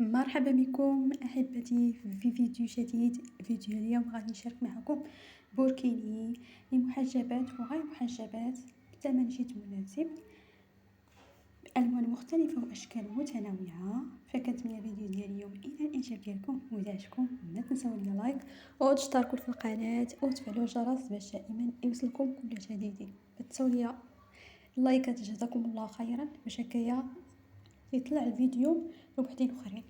مرحبا بكم احبتي في فيديو جديد. فيديو اليوم غادي نشارك معكم بوركيني لمحجبات وغير محجبات بثمن جد مناسب بألوان مختلفة واشكال متنوعة. فكنتمنى الفيديو ديال اليوم الى الاعجاب ديالكم واذا عجبكم ما تنسوا لي لايك وتشتركوا في القناة وتفعلوا الجرس باش دائما يوصلكم كل جديد. تنسوا لي اللايكات جزاكم الله خيرا باش هكايا يطلع الفيديو لوحدين اخرين.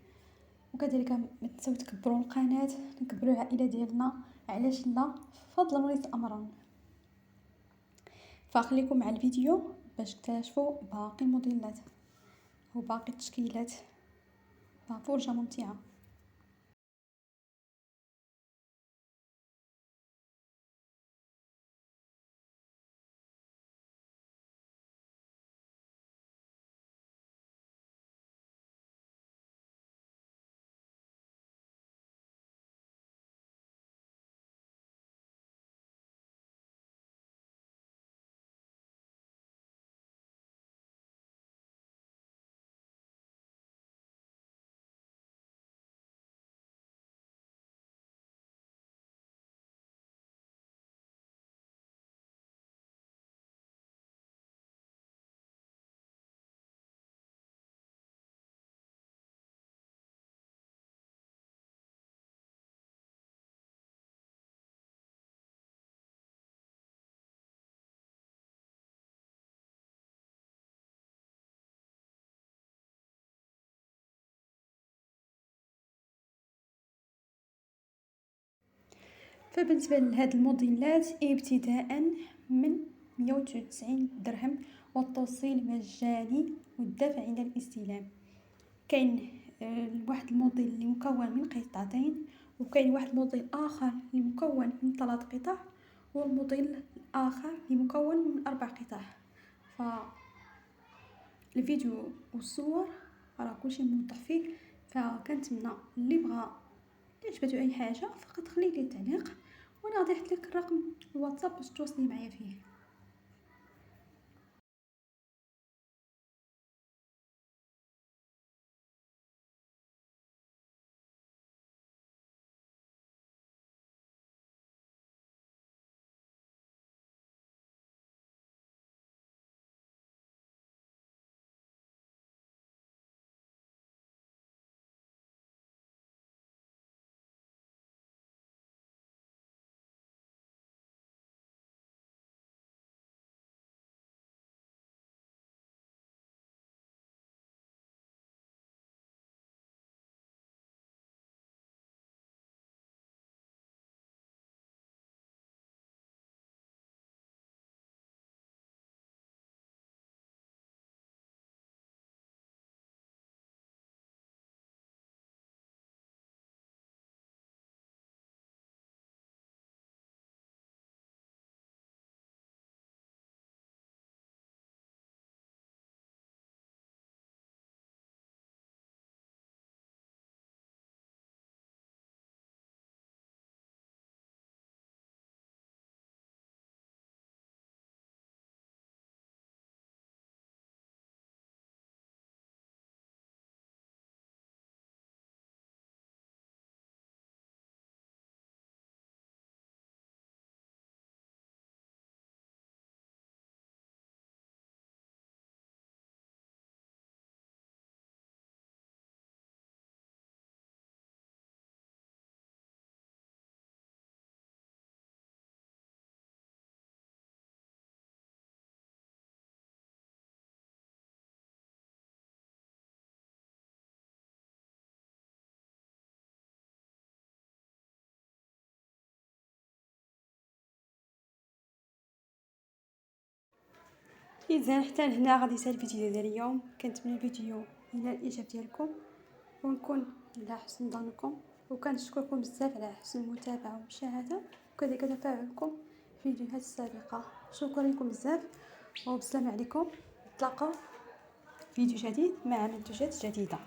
وكذلك ما تنسوا تكبروا القناه نكبروا العائله ديالنا، علاش لا، فضلا وليس امرا. فخليكم مع الفيديو باش تكتشفوا باقي الموديلات وباقي التشكيلات. فرجه ممتعه. فبالنسبه لهاد الموديلات ابتداء من 199 درهم والتوصيل مجاني والدفع عند الاستلام. كاين واحد الموديل اللي مكون من قطعتين، وكاين واحد الموديل اخر اللي مكون من 3 قطع، والموديل الاخر اللي مكون من 4 قطع. الفيديو والصور راه كلشي موضح فيه. فكنتمنى اللي بغى عجبته اي حاجه فقط خلي لي تعليق وانا غادي نحط لك الرقم الواتساب باش تواصلي معايا فيه. اذا حتى لهنا غادي ينتهي الفيديو ديال اليوم. كنتمنى الفيديو الى الاعجاب ديالكم ونكون على حسن ظنكم، وكنشكركم بزاف على حسن المتابعه والمشاهده وكذلك تفاعلكم في الفيديوهات السابقه. شكرا لكم بزاف وبسلام عليكم. نتلاقاو في فيديو جديد مع منتوجات جديده.